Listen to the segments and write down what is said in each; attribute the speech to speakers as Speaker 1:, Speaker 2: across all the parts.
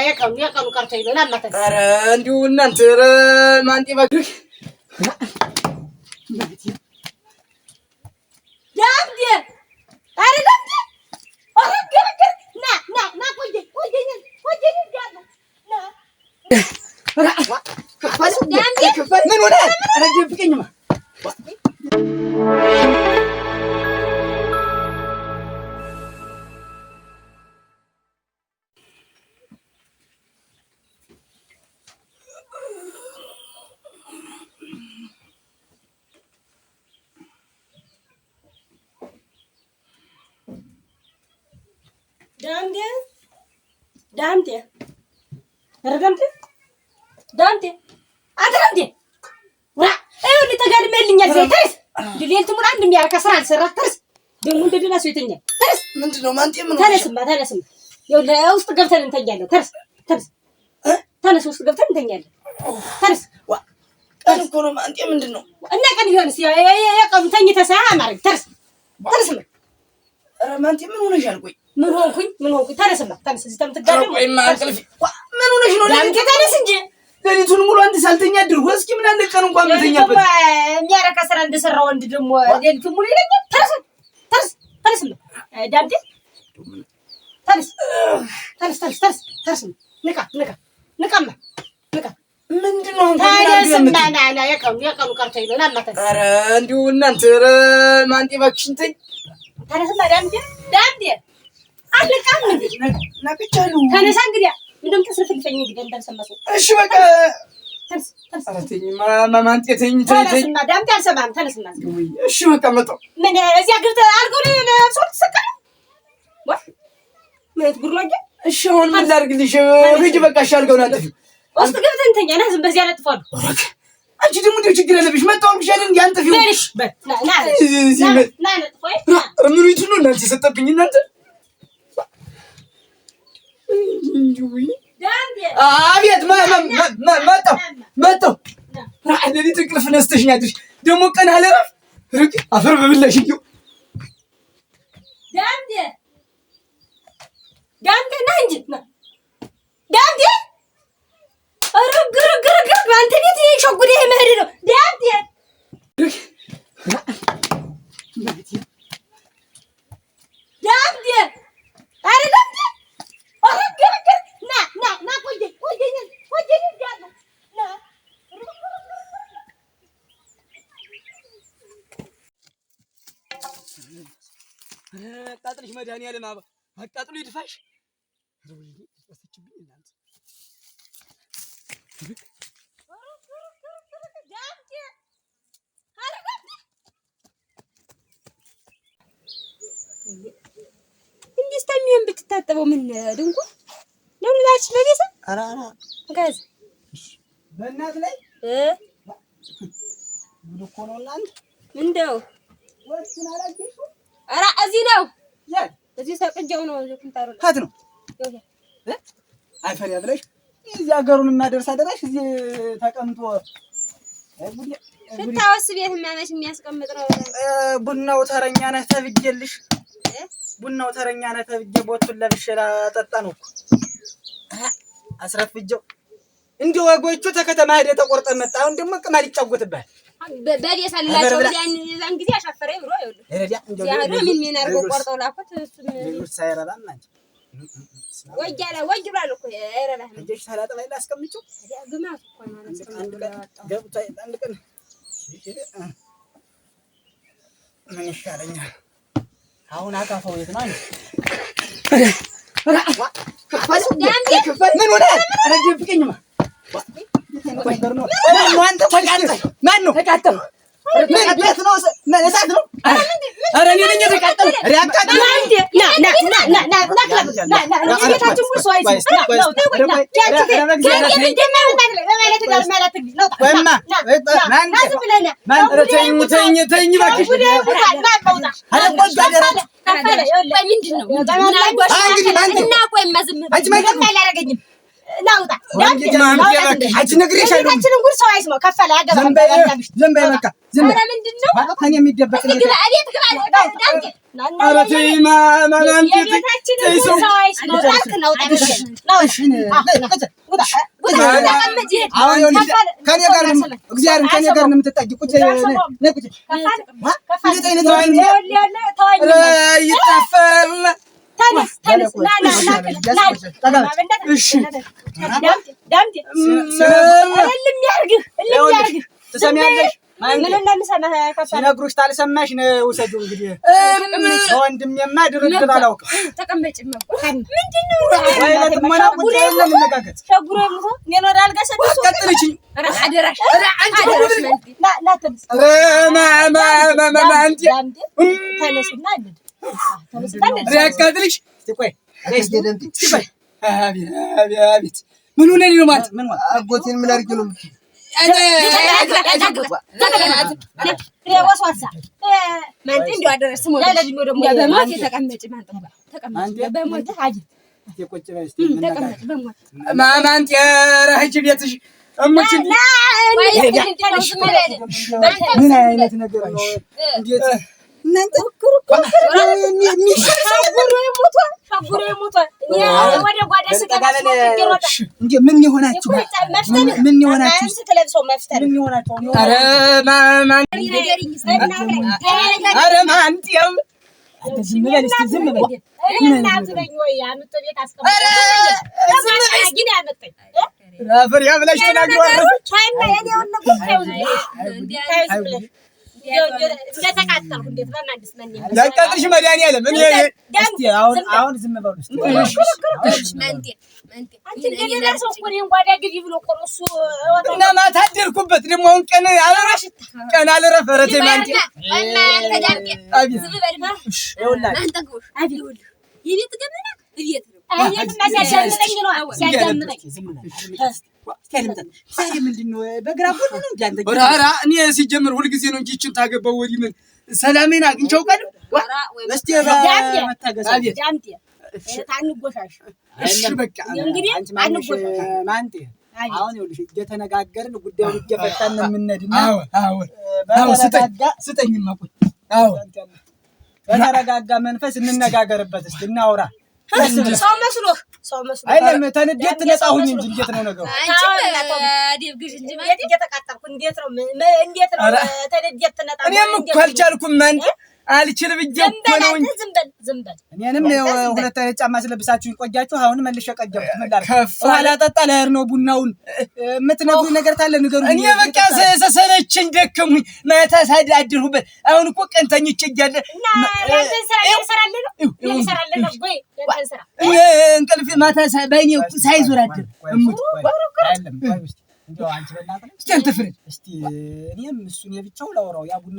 Speaker 1: የቀኑ ቀርቶ ይለናል ማለት ነው።
Speaker 2: ኧረ እንዲሁ እናንተ ማንጤ ባክህ
Speaker 1: ዳምጤ ኧረ ዳምጤ ኧረ ገረገር ና ቆየኝ ጋር
Speaker 2: ምን ሆነ? ኧረ ደብቀኝማ
Speaker 1: ዳምጤ ኧረ ዳምጤ አንተ ዳምጤ ይኸውልህ ተጋድሜልኛል። ተርስ ሌሊት ሙሉ አንድ የሚያረካ ስራ አልሰራህ። ተርስ ደግሞ እንደ ደህና ሰው የተኛል። ተርስ
Speaker 2: ምንድን ነው ማንጤ? ምን
Speaker 1: ተነስማ ይኸውልህ ውስጥ ገብተን እንተኛለን። ተነስ ውስጥ ገብተን እንተኛለን። ተነስ
Speaker 2: ቀን እኮ ነው ማንጤ። ምንድን ነው
Speaker 1: እና ቀን ቢሆንስ የቀኑ ተኝተህ ሳይሆን አማረኝ። ተነስማ
Speaker 2: ኧረ ማንጤ ምን ሆነሻል? ቆይ
Speaker 1: ምን ሆንኩኝ? ተነስማ እዚህ ተምትጋደም
Speaker 2: ቆይማ እንቅልፍ ምን ሆነሽ ነው?
Speaker 1: ዳምጤ ተነስ እንጂ
Speaker 2: ሌሊቱን ሙሉ አንድ ሳልተኛ አድርጎ እስኪ ምን አለ ቀን እንኳን በተኛበት
Speaker 1: የሚያረካ ስራ እንደሰራ ወንድ ደግሞ ሌሊቱን ሙሉ ይለኛል። ተነስ ዳምጤ ተነስ ንቃማ
Speaker 2: ምንድን ነው
Speaker 1: ና የቀኑ ቀርቶ ይለናል ማለት ነው።
Speaker 2: ኧረ እንዲሁ እናንተ ማንጤ እባክሽን ተኝ።
Speaker 1: ተነስማ ዳምጤ አልነቃም እንዴ?
Speaker 2: ነቅቻለሁ።
Speaker 1: ተነሳ እንግዲያ ምንም ተስፈልፈኝ እንግዲህ እንዳልሰማህ።
Speaker 2: እሺ በቃ ተነስ። ኧረ ተኝ ማንጤ ተኝ።
Speaker 1: ተነስማ ዳምጤ አልሰማህም። ተነስማ
Speaker 2: እሺ በቃ መጣሁ።
Speaker 1: ምን እዚያ ገብተህ አልጋው ላይ ለብሶት ትሰቀል ምን ጉርሎኝ?
Speaker 2: እሺ አሁን ምን ላድርግልሽ? ሂጂ በቃ እሺ አልጋውን አንጥፊው።
Speaker 1: ውስጥ ገብተህ እንተኛ ና ዝም በዚያ አለጥፋለሁ።
Speaker 2: አንቺ ደግሞ እንደው ችግር አለብሽ። መጣሁ አልኩሽ አይደል? እንደ አንጥፊው
Speaker 1: ና ነጥፎይ
Speaker 2: ምኑ ይቱ ነው እናንተ የሰጠብኝ እናንተ አቤት መጣሁ። ሌሊት እንቅልፍ ነስተሽኝ አድርሽ ደግሞ ቀን አለረፍ ርቅ አፈር በብላሽ እንዲሁ
Speaker 1: ዳምጤ ና እንጂ ዳምጤ ኧረ ግርግር በአንተ ቤት ሸጉዴ መሄድ ነው። ዳምጤ ኧረ ዳምጤ ኧረ ግርግር ና ቆየኝ ጋር
Speaker 2: አቃጥልሽ መድኃኒዓለም አቃጥሎ ይድፋሽ።
Speaker 1: እንዲህ እስከሚሆን ብትታጠበው ምን ድንቁ ለምን ላች በቤት
Speaker 2: ኧረ
Speaker 1: ጋዝ
Speaker 2: በእናት ላይ ጉድ እኮ ነው እናንተ
Speaker 1: እንደው
Speaker 2: ወስና አላየሽው?
Speaker 1: ኧረ እዚህ ነው
Speaker 2: ያል
Speaker 1: እዚህ ሰቅጀው ነው ለኩንታሩ
Speaker 2: ሀት ነው አይፈሪያ ብለሽ እዚህ ሀገሩን እናደርስ አደራሽ እዚህ ተቀምጦ
Speaker 1: ስታወስ ቤት ማመሽ የሚያስቀምጥ ነው።
Speaker 2: ቡናው ተረኛ ነህ ተብዬልሽ ቡናው ተረኛ ነህ ተብዬ ቦቱን ለብሼ ላጠጣ ነው እኮ አስራት ፍጀው እንደ ወጎቹ ተከተማ ሄደ ተቆርጠ መጣ። አሁን ደግሞ ቅማል ይጫወትብሃል።
Speaker 1: በዴሳ ልላቸው ያን ጊዜ አሻፈረኝ ብሎ ይኸውልህ ያህሉ ምን አድርገው ቆርጠው ላኩት። እሱም
Speaker 2: ሳይረባም አንቺ
Speaker 1: ወይ ብሏል እኮ አይረባም።
Speaker 2: እንዴት ሰላጣ ላይ ላስቀምጪው
Speaker 1: ግማት እኮ ማለት ነው።
Speaker 2: አንድ ቀን ምን ይሻለኛል አሁን? አካፋው የት ነው አንቺ? ምን ሆነ? ኧረ ደብቀኝማ ማን ነው ተቃጠለ? ምን ቤት ነው? ምን እሳት ነው? ኧረ እኔ ነኝ የተቃጠለ። ዝም ብለህ ምንድን ነው ማለት ከእኔ የሚደበቅ እንዴት ነው? አቤት ግባ ዳምጤ ኧረ ተይ ማማም ተይ ሰው ነው ከእኔ ጋር እግዚአብሔርን ከእኔ ጋር ነው የምትጣጊ ቁጭ ነይ ቁጭ እንዴት አይነት ይጣፈል ተነስ ተነስ እሺ ዳምጤ እልም ያርግህ ትሰሚያለሽ? ምንና ምሰማህ ሲነግሩሽ ታልሰማሽ ነው ውሰጂው። እንግዲህ ወንድሜማ ድርድር አላውቅም። ተቀመጭ ምንድን ነው ወይ ለጥሞና ቁጭ የለም እንነጋገር ሸጉሮ ይሙት እኔን ወደ አልጋ ሰድሶ ቀጥልችኝ። ኧረ አደራሽ ኧረ አንቺ አደራሽ ና ተነስ አንቺ ተነስና እንሂድ ተነስና እንሂድ ያቃጥልሽ ቆይ ቆይ አቤት ምን ሆነኝ ነው ማለት ምን አጎቴን ምን አድርጌ ነው ምን አይነት ነገር ነው? እንዴት እናንተ ሸጉሮ ይሞቷል። ወደ ጓዳ ስገባ እንዴ ምን ይሆናችሁ? ምን ይሆናችሁ? ስትለብሰው መፍተር ምን ይሆናችሁ? ኧረ ማን ኧረ ማን ጤም ዝም በል እስኪ ዝም በል እናትነኝ ወይ አምጦ ቤት አስቀምጦ ግን ያመጣኝ አፈር ያብላሽ ተናግሮ አረፈች ታይማ የኔውን ነው እንደተቃጠልኩ እንዴት በማንስ ማን ያቃጥልሽ መድኃኒዓለም እኔ እስቲ አሁን ዝም በሉ እስቲ ማንቴ አንቺ እንደሌላ ሰው እኮ ነው ጓዳ ግቢ ብሎ እኮ ነው እሱ እና ማታ አደርኩበት ደግሞ አሁን ቀን አልረፍ ኧረ ተይ ማንቴ አቤት ዝም በል እሺ ይኸውልህ አንተ ጎሽ አቤት የቤት ገመና እቤት ነው አየት ማሲያዳምጠኝ ነው ሲያዳምጠኝ ዝም በል ዛሬ ምንድን ነው በግራ ጎን ነው እንዴ አንተ ኧረ እኔ ሲጀምር ሁሉ ጊዜ ነው እንጂ እቺን ታገባው ወዲህ ምን ሰላሜን አግኝቼው ቀን እስቲ መታገስ አቤት ዳምጤ ታንጎሻሽ እሺ በቃ እንግዲህ አንጎሻሽ ማንቴ አሁን ይኸውልሽ እየተነጋገርን ጉዳዩን እየፈታን ነው የምንሄድና አዎ ስጠኝማ ቆይ አዎ በተረጋጋ መንፈስ እንነጋገርበት እስቲ እናውራ ሰው መስሎ አይደለም ተንዴት ነፃ ሁኚ እንጂ እንዴት ነው ነገሩ? አንቺ አዲብ ግሽ እንጂ ማለት እየተቃጠልኩ እንዴት ነው ተንዴት ነፃ እኔም እኮ አልቻልኩም አንተ አልችል ብዬ እኮ ነው እንጂ ዝም በል እኔንም ሁለት አይነት ጫማ ስለብሳችሁ ይቆያችሁ አሁን መልሼ ቀጀብኩ ምን ላድርግ ኋላ ጠጣ ለህር ነው ቡናውን የምትነግሩኝ ነገር ታለ ንገሩኝ እኔ በቃ ሰለቸኝ ደከሙኝ ማታ ሳዳድሩበት አሁን እኮ ቀን ተኝቼ እያለ እና ያንተን ስራ እየሰራለህ ነው ወይ ያንተን ስራ እንቅልፍ ማታ ባይኔ ሳይዞር አድር እሙት አይደለም እስቲ እንደው አንቺ በእናትህ እስቲ አንተ ፍረድ እስቲ እኔም እሱን የብቻው ላወራው ያ ቡና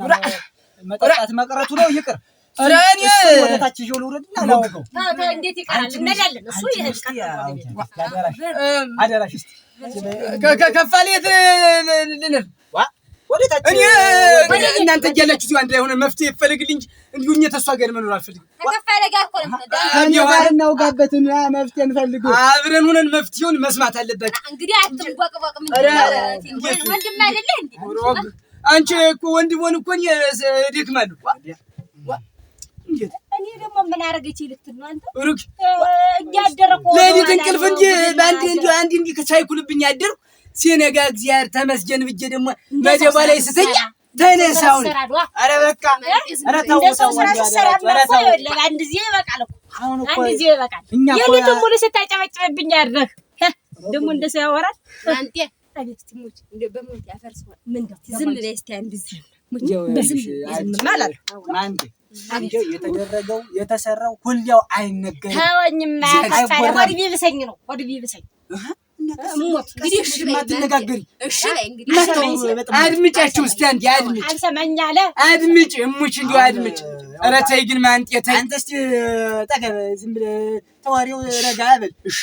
Speaker 2: መጠጣት መቅረቱ ነው ይቅር ኧረ እኔ ወደ ታች ይዤው ልውረድና ላውቀው እንዴት ይቀራል እንሄዳለን እሱ ይሄድ አደራሽ እስቲ ከፋሌት ልንል ወደ ታች እኔ እናንተ እያላችሁ ሲው አንድ ላይ ሆነ መፍትሄ ይፈልግልኝ እንጂ እንዲሁ እኛ ተሷ ጋር መኖር አልፈልግም ከፋለ ጋር እኮ ነው እናውጋበትና መፍትሄ እንፈልግ አብረን ሆነን መፍትሄውን መስማት አለበት እንግዲህ አትንጓቅቧቅ ምን ወንድም አይደለ እንዴ አንቺ እኮ ወንድም ሆነ እኮ እደክማለሁ እንዴት እኔ ደግሞ ምን አረገች ልትል ነው አንተ ሩክ እያደረኩ ለሊት እንቅልፍ እንጂ አንድ እንዲ ከሳይኩልብኝ አደር ሲነጋ እግዚአብሔር ተመስገን ብዬ ደግሞ መደባ ላይ ስተኛ ተነሳው አረ በቃ አረ ታው አንድ ጊዜ ይበቃል እኮ አንድ ጊዜ ይበቃል የሊት ሙሉ ስታጨበጭብብኝ አድረህ ደግሞ እንደሰው ያወራል አንተ አቤት ትሙት እንደ በሞት ያፈርሰዋል ምን ነው ዝም ብለህ እስቲ አንድ ዝም ማለት አንዴ አንዴ የተደረገው የተሰራው ሁሌው አይነገርም ታወኝማ ወዲ ቢብሰኝ ነው ወዲ ቢብሰኝ ሞት እንግዲህ እሺ ማትነጋገሪ እሺ ላይ እንግዲህ አድምጫችሁ እስቲ አንዴ አድምጭ አልሰማኛለ አድምጭ እሙች እንዲው አድምጭ ኧረ ተይ ግን ማንጤ ተይ አንተ እስቲ ጠገብ ዝም ብለህ ተዋሪው ረጋ በል እሺ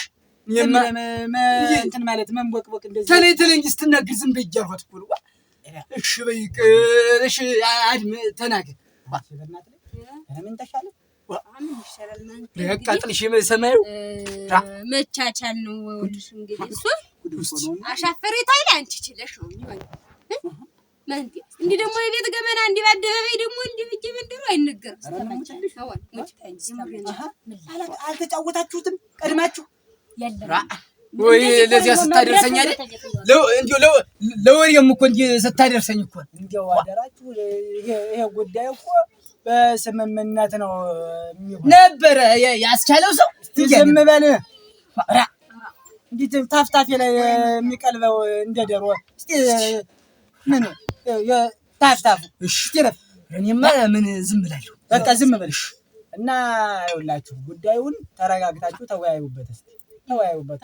Speaker 2: እንትን ማለት መንቦቅቦቅ እንደዚህ ተለይ ስትናገር ዝም በይ እያልኳት እኮ ነው እሺ በይቅ እሺ ተናገር ምን ተሻለ ምን ይሻላል ማለት ያቃጥልሽ ሰማዩ መቻቻል ነው ወልሽ እንግዲህ እሱ አሻፈረ ታይል አንቺ ችለሽ ነው የሚሆነው
Speaker 3: ማንቴ እንዲህ ደግሞ የቤት ገመና እንዲህ ባደባባይ ደግሞ እንዲህ ብዬ መንደሩ አይነገርም።
Speaker 2: አልተጫወታችሁትም ቀድማችሁ?
Speaker 4: ወይ ለዚያ ስታደርሰኝ አይደል? እንዲሁ ለወሬም እኮ እንጂ ስታደርሰኝ እኮ
Speaker 2: እንዲያው አደራችሁ። ይሄ ጉዳይ እኮ በስምምነት ነው
Speaker 4: ነበረ ያስቻለው ሰው
Speaker 2: ዝም በል። እንዴት ታፍታፌ ላይ የሚቀልበው እንደ ደሮ እስቲ ምን ታፍታፉ።
Speaker 4: እሺ እኔማ ምን ዝም እላለሁ?
Speaker 2: በቃ ዝም በልሽ እና ይኸውላችሁ ጉዳዩን ተረጋግታችሁ ተወያዩበት። እስቲ ተወያዩበት።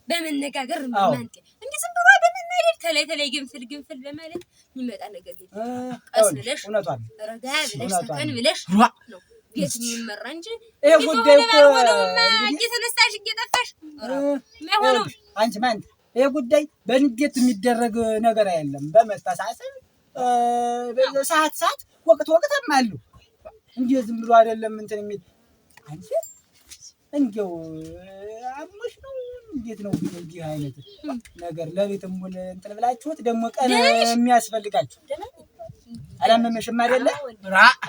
Speaker 3: በመነጋገር ማንቴ እንዲህ ዝም ብሎ በመናደድ ተለይ ግንፍል በማለት የሚመጣ ነገር የለም። ቀስ ብለሽ
Speaker 2: እውነቷን
Speaker 3: ረጋ ብለሽ ሰከን ብለሽ ነው ቤት የሚመራ እንጂ
Speaker 2: ይሄ ጉዳይ እኮ
Speaker 3: እየተነሳሽ እየጠፋሽ ማይሆነው
Speaker 2: አንቺ ማን ይሄ ጉዳይ በንዴት የሚደረግ ነገር አይደለም። በመተሳሰብ ሰዓት ወቅትም አሉ። እንዴ ዝም ብሎ አይደለም እንትን የሚል አንቺ እንዴው አሞሽ ነው እንዴት ነው እንዲህ አይነት ነገር ለቤትም ሆነ እንትን ብላችሁት ደግሞ ቀን የሚያስፈልጋችሁ አላመመሽም አይደለ?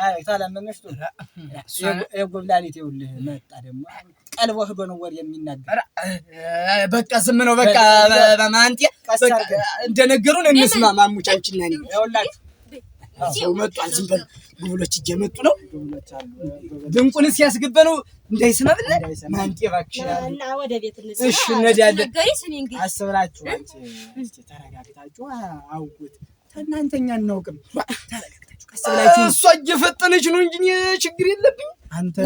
Speaker 2: አይ ታላመመሽ ቶሎ የጎብላሊት ይኸውልህ መጣ ደግሞ ቀልቦ ሄዶ ነው ወር የሚናገር።
Speaker 4: በቃ ዝም ነው በቃ በማንቴ በቃ እንደነገሩን እንስማ። ማሙጫንችና ነኝ ይኸውላችሁ ሰው መጣ። ዝም በል ጉብሎች እየመጡ ነው። ጉብሎች አሉ። ድንቁን ሲያስገባ ነው እንዳይሰማ ብለህ ማንቴ እባክሽ
Speaker 1: እና ወደ ቤት እንስማ።
Speaker 4: እሺ እንሄዳለን።
Speaker 2: አስብላችሁ አንቺ እስቲ ተረጋግታችሁ አውቁት። እናንተኛ እናውቅም ተረጋግታችሁ ቀስ ብላችሁ
Speaker 4: እሷ እየፈጠነች ነው እንጂ ችግር የለብኝ።
Speaker 2: አንተ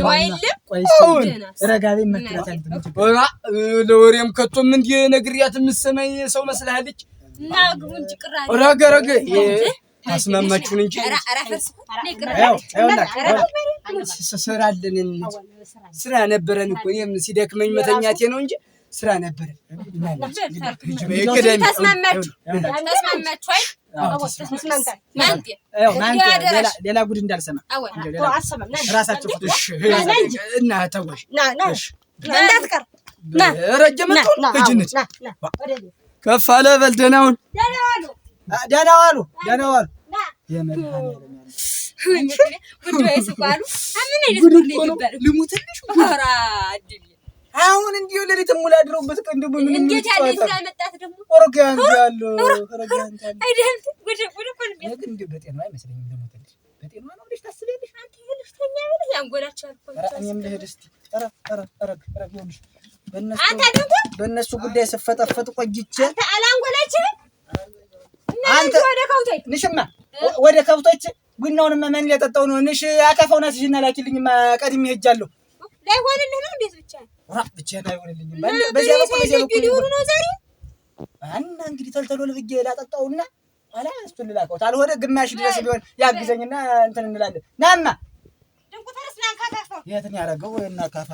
Speaker 4: ቆይስ
Speaker 2: ረጋቤ መከራታ እንትን
Speaker 4: ለወሬም ከቶም እንደ ነግሪያት የምትሰማኝ ሰው መስላለች።
Speaker 3: እና ግቡ እንጂ ቅራኔ
Speaker 4: ረገ አስማማችሁን እንጂ ስራ አለን እንጂ ስራ ነበረን እኮ እኔም ሲደክመኝ መተኛቴ ነው እንጂ ስራ ነበረን።
Speaker 2: ሌላ ጉድ እንዳልሰማ ራሳቸው እና ተወሽ
Speaker 1: እንዳትቀር
Speaker 4: ረጀመት ልጅነት ከፍ አለ በል ደህናውን
Speaker 2: ደህና ዋሉ። አሁን እንዲሁ ለሊትም ሙሉ አድረውበት ቀን ደግሞ ምን
Speaker 3: እንዴት ያለ ስላመጣት ደግሞ
Speaker 2: ኦርጋን ያለው
Speaker 3: አይደል?
Speaker 2: እንዴ በጤና አይመስለኝም። ደግሞ ትንሽ በጤና ነው ልጅ ታስበልሽ
Speaker 3: አንተ ይልሽ ተኛ ብለህ ያንጎላችሁ አልኩ።
Speaker 2: እኔም ልሄድ እስቲ ይኸውልሽ
Speaker 3: በእነሱ
Speaker 2: ጉዳይ ስፈጠፈጥ ቆይቼ
Speaker 3: አላንጎላችሁም።
Speaker 2: አንተ
Speaker 3: ወደ ከብቶች
Speaker 2: ንሽማ ወደ ከብቶች ቡናውን መመን እየጠጣሁ ነው። ንሽ አካፋውን አስይና ላኪልኝማ ቀድሜ ሄጃለሁ።
Speaker 3: ላይሆንልህ ነው እንዴት
Speaker 2: ብቻ አይሆንልኝም። በዚያ በኩል
Speaker 3: ነው ዛሬ
Speaker 2: እና እንግዲህ ተልተሎ ልብዬ ላጠጣውና ኋላ እሱን ልላከው ታልሆነ ግማሽ ድረስ ቢሆን ያግዘኝና እንትን እንላለን። ናማ
Speaker 3: ድንቁ ተረስላን ካካፋው
Speaker 2: የትን ያደረገው እና ካፋ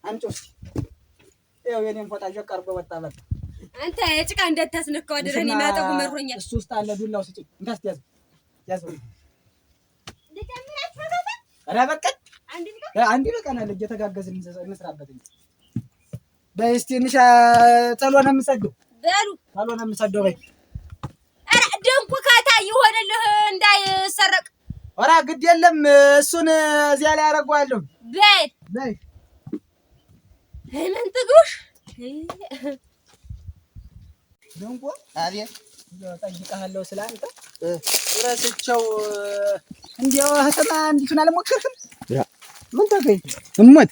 Speaker 2: አንቺስ ይኸው የኔን ፎጣ ጀቀርጎ ወጣ። በቃ
Speaker 3: አንተ የጭቃ እንዳታስነካው አደረኝ። ማጠቡ መሮኛል።
Speaker 2: እሱ ውስጥ አለ ዱላው ስጪኝ። እንዳስ ያዝ ኧረ በቃ አንድ በቀናል እየተጋገዝን እንስራበት እንጂ በይ እስኪ እንሻ ተሎ ነው የምሰደው
Speaker 3: በሉ
Speaker 2: ተሎ ነው የምሰደው በይ።
Speaker 3: ኧረ ደንኩ ካታ ይሆንልህ እንዳይሰረቅ።
Speaker 2: ኧረ ግድ የለም እሱን እዚያ ላይ አደርገዋለሁ። በይ
Speaker 3: መንጥጉሽ
Speaker 2: ደንኩ አቤት ጠይቀሃለሁ ስላንተ ረስቸው እንዲያው ህተማ እንዲቱን አልሞከርክም? ምን ታገኝ እሞት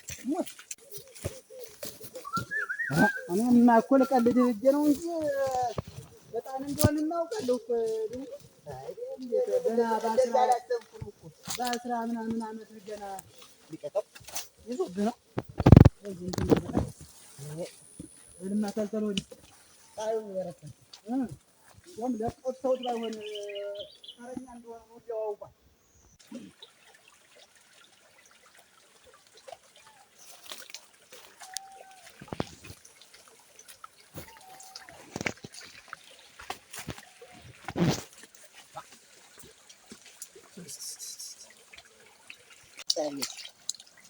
Speaker 2: እኔማ እኮ ልቀልድ ሂጅ ነው እንጂ በጣም እንደሆነ እናውቃለሁ እኮ ገና በአስራ ምናምን ዓመት ገና ሊቀጠው ይዞብህ ነው ወልማ ተልተሎ ጣዩ ወረተ እንደውም ለቆጥተውት ባይሆን አረኛ እንደሆነ ነው ያውቃል።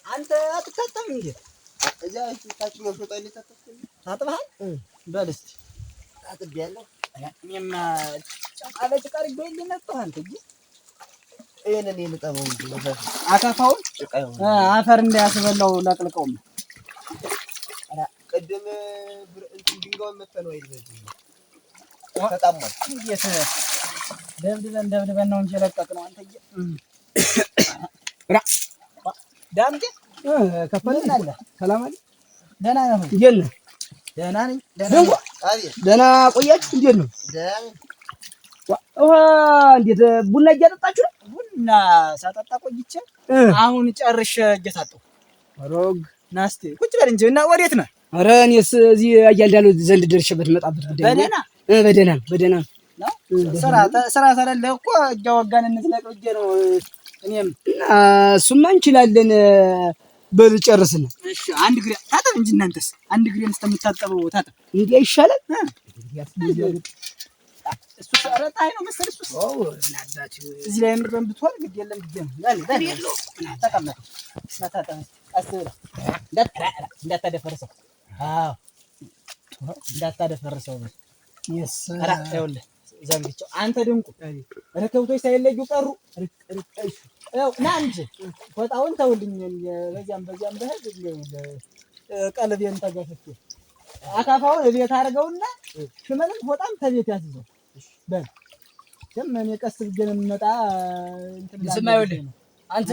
Speaker 2: አንተ አትታጠብም እንዴ? እዚያ ታች ነው ሾጣ ታጥበሃል? በል እስኪ
Speaker 5: ታጥቤያለሁ።
Speaker 2: እኔማ ጭቃ አድርጌው የመጣሁ አንተ እንጂ
Speaker 4: ይሄንን የምጠበው እንጂ
Speaker 2: አካፋውን አፈር እንዳያስበላው ለቅልቀውም
Speaker 4: ቅድም ድንጋዩን መተነው አይደል ተጣሟል።
Speaker 2: እንዴት ደብድበን ነው እንጂ የለቀቅነው አንተዬ። ዳምጤ ከፈልን አለ ሰላም አለ። ደህና ነህ? እንዴት ነህ? ደህና ነኝ።
Speaker 4: ደህና ቆያችሁ? እንዴት ነው? እንዴት ቡና እያጠጣችሁ ነው?
Speaker 2: ቡና ሳጠጣ ቆይቼ አሁን ጨርሼ እየታጠሁ። ሮግ ናስቴ ቁጭ በል እንጂ። እና ወዴት ነህ?
Speaker 4: ኧረ እኔስ እዚህ እያልዳለሁ ዘንድ ደርሼበት መጣበት ጉዳይ ነው። በደህና ነው።
Speaker 2: ስራ ሰለለህ እኮ እያወጋን እንዝለቅ ብዬ ነው። እኔም
Speaker 4: እሱማ እንችላለን። በል ጨርስን።
Speaker 2: እሺ አንድ ግሬ ታጠብ እንጂ እናንተስ አንድ ግሬን እስከምታጠበው ታጠብ።
Speaker 4: እንዴ ይሻላል።
Speaker 2: እሱ ሰረጣይ ነው መሰለኝ። እሱ እዚህ ላይ ምንድነው ብትሆን ግድ የለም ብዬ ነው። ያለ ተቀመጥ ማታጠብ ቀስ ብለህ እንዳታደፈርሰው። አዎ እንዳታደፈርሰው። ኧረ ይኸውልህ ዘንግቼው አንተ ድንቁ ረከብቶች ሳይለዩ ቀሩ። ያው ና እንጂ ፎጣውን ተውልኝ። በዚያም በህግ ቀልቤን ተገፍቼ አካፋውን እቤት አድርገውና ሽመልም ፎጣም ተቤት ያስይዘው። በል እኔ ቀስ ብዬ ነው የምመጣ።
Speaker 4: ስማ ይኸውልህ አንተ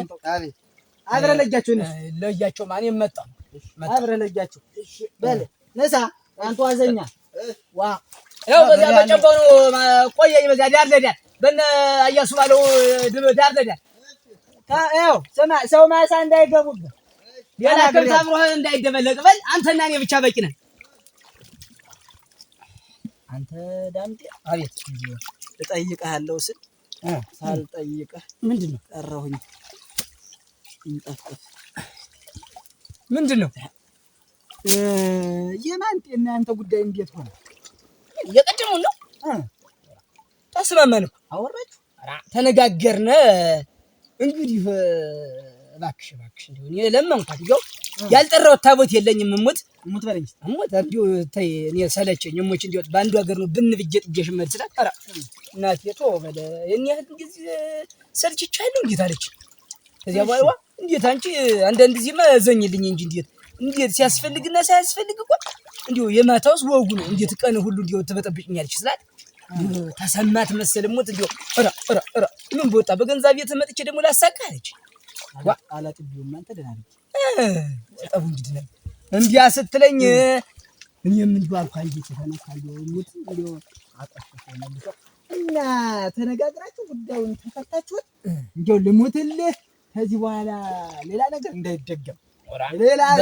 Speaker 2: አብረህ ለያቸው
Speaker 4: ለያቸው ማን የመጣ
Speaker 2: አብረህ ለያቸው። በል ነሳ አንተ ዋዘኛ ዋ
Speaker 4: ያው በዛ በጨባው ነው ቆየኝ። በዛ ዳር ለዳር በእነ አያሱ ባለው ዳር ለዳር
Speaker 2: ያው ሰው ማሳ እንዳይገቡብህ
Speaker 4: ሌላ ከብት አብሮህ እንዳይደበለቅ በል። አንተና እኔ ብቻ በቂ ነን።
Speaker 2: አንተ ዳምጤ
Speaker 4: አቤት
Speaker 2: እጠይቅሃለሁ ስል ሳልጠይቅህ
Speaker 4: ምንድን ነው
Speaker 2: ቀረሁኝ። እንጠፍጥፍ
Speaker 4: ምንድን ነው
Speaker 2: የማንጤና አንተ ጉዳይ እንዴት ሆነ?
Speaker 4: እየቀደሙን ነው። ተስማማን እኮ
Speaker 2: አወራችሁ
Speaker 4: ተነጋገርን። እንግዲህ እባክሽ እንደው እኔ ለመንኳት ይኸው ያልጠራሁት ታቦት የለኝም። እሙት በለኝ እሙት እንዲሁ ተይ እኔ ሰለቸኝ። እሙች እንዲሁ በአንዱ ሀገር ነው ብን ብዬ ጥጄሽ መድ ስላት ኧረ እናቴ ተው በለ እኔ ጊዜ ሰልችቻለሁ እንዴት አለች። ከዚያ በኋላ እንዴት አንቺ አንዳንድ ጊዜ መዘኝልኝ እንጂ እንዴት ሲያስፈልግና ሳያስፈልግ እኮ እንዲሁ የማታውስ ወጉ ነው። እንዴት ቀን ሁሉ እንዲሁ ትበጠብጭኛለች ስላት ተሰማት መሰል እሙት እንዲሁ ኧረ ምን በወጣ በገንዘብ ቤት መጥቼ ደግሞ ላሳካ አለች።
Speaker 2: አላጥቢውም አንተ ደህና ነህ?
Speaker 4: ጠቡ እንግዲህ ነው እንዲያ ስትለኝ እኔም እንዲሁ አልኳት ተነካለሁ እሙት እንዲሁ አጣሽፈው መልሶ
Speaker 2: እና ተነጋግራችሁ ጉዳዩን ተፈታችሁት? እንዲሁ ልሙትልህ ከዚህ በኋላ ሌላ ነገር እንዳይደገም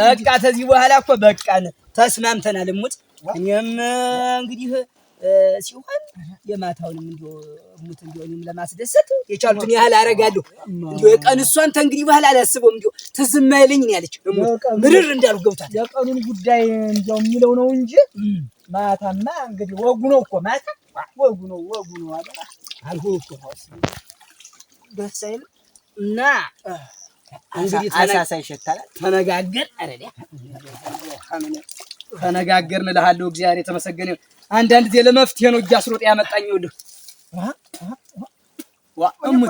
Speaker 4: በቃ ከዚህ በኋላ እኮ በቃን ተስማምተናል። እሙት እኔም እንግዲህ ሲሆን የማታውንም እንዲሁ እሙት እንዲሁ እኔም ለማስደሰት የቻልኩትን ያህል አደርጋለሁ። እንዲሁ የቀን እሷን ተንግዲህ በኋላ አላስበውም። እንዲሁ ትዝም አይለኝ ነው ያለች። ምርር እንዳሉ ገብቷል።
Speaker 2: የቀኑን ጉዳይ እንዲያው የሚለው ነው እንጂ ማታማ እንግዲህ ወጉ ነው እኮ ማታ ወጉ ነው አይደል?
Speaker 4: አልኩህ እኮ
Speaker 2: ደስ አይልም።
Speaker 4: እና እንግዲህ
Speaker 2: አሳሳ ይሸታል።
Speaker 4: ተነጋገርን እልሃለሁ። እግዚአብሔር የተመሰገነ ይሁን። አንዳንድ ጊዜ ለመፍትሄ ነው እያስሮጠ ያመጣኝ። ይኸውልህ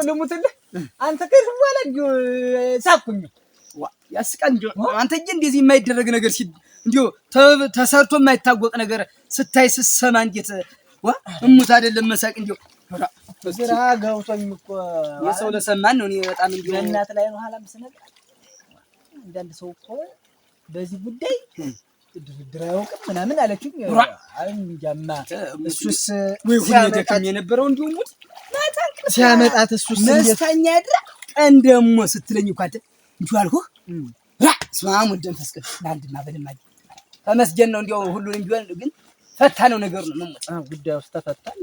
Speaker 2: ልሙትልህ አንተ ከዚህ በኋላ እንዲሁ ሳኩኝ
Speaker 4: ያስቃል። እንዲሁ አንተዬ እንደዚህ የማይደረግ ነገር እንዲሁ ተሰርቶ የማይታወቅ ነገር ስታይ ስትሰማ እንዴት እሙት አይደለም መሳቅ እንዲሁ
Speaker 2: ግራ ገብቶኝ እኮ
Speaker 4: የሰው ለሰማን ነው። እኔ በጣም እንዲሁ
Speaker 2: እናት ላይ ነው ኋላም ስነግር አንዳንድ ሰው እኮ በዚህ ጉዳይ ድርድር አያውቅም ምናምን አለችኝ። እንጃማ እሱስ
Speaker 4: ወይ ሁሉ ደክም የነበረው እንዲሁ እሙት
Speaker 2: ሲያመጣት እሱስ
Speaker 4: መስታኛ ያድራ ቀን ደግሞ ስትለኝ እኮ አንተ እንዲሁ አልኩህ። ስማሙ ደንፈስ ቅዱስ ለአንድና በደማጅ ተመስገን ነው። እንዲሁ ሁሉንም ቢሆን ግን ፈታ ነው ነገሩ ነው። መሞት
Speaker 2: ጉዳዩ ውስጥ ተፈታል።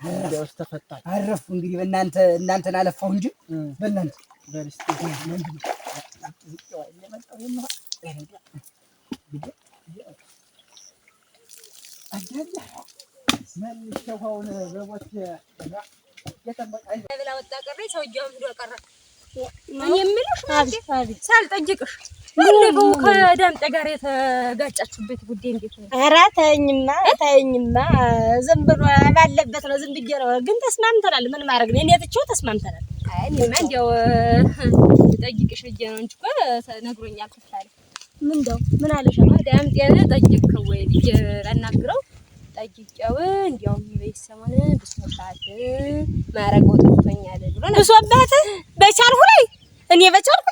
Speaker 2: ጉዳዩ ውስጥ ተፈታል።
Speaker 4: አረፉ እንግዲህ እናንተን አለፋው እንጂ በእናንተ
Speaker 2: በርስቲ
Speaker 3: እኔ የምልሽ ሳልጠይቅሽ ባለፈው ከዳምጤ ጋር የተጋጫችሁበት ጉዳይ እንዴት ነው?
Speaker 1: ኧረ ተይኝማ ዝም ብሎ ባለበት ነው። ዝም ብዬሽ ነው። ግን ተስማምተናል። ምን ማድረግ ነው? እኔ ትቼው ተስማምተናል።
Speaker 3: አይ እኔማ እንደው ልጠይቅሽ ብዬሽ ነው እንጂ እኮ ነግሮኛል። ክፍል
Speaker 1: ምንድነው? ምን አለሽ?
Speaker 3: ዳምጤን ጠይቅከው ወይ ብዬሽ ላናግረው ጠይቄው እንዲያውም በሰሞን ብሶባት ማረገው ጠፍቶኛል ብሎ ነው።
Speaker 1: ብሶባት በቻልኩ ላይ እኔ በቻልኩ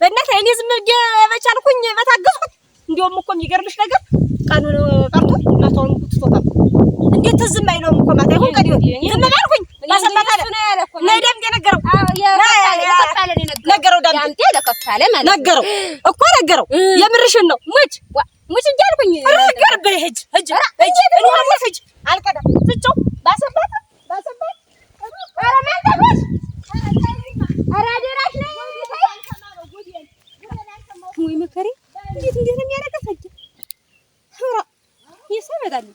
Speaker 1: በእናትህ እኔ ዝም ብዬ በቻልኩኝ በታገዝኩት። እንዲያውም እኮ የሚገርምሽ ነገር ቀኑን ቀርቶ ማታውን ትቶታል። እንዴት ዝም አይለውም እኮ ማታ ይሁን ቀን ይሁን ዝም ባልኩኝ ማሰማት አለ ለዳምጤ ነገረው። ነገረው ዳምጤ ለከፋለ ማለት ነገረው እኮ ነገረው። የምርሽን ነው? ሙች እያልኩኝ ነገር በህጅ እኔ አልፈጅ አልቀዳም ትጮው ባሰባት ኧረ ማንተሽ ኧረ አደራሽ ነው
Speaker 3: ወይ መከሪ እንዴት ነው የሚያረጋግጥ? ኧረ ይሰበዳል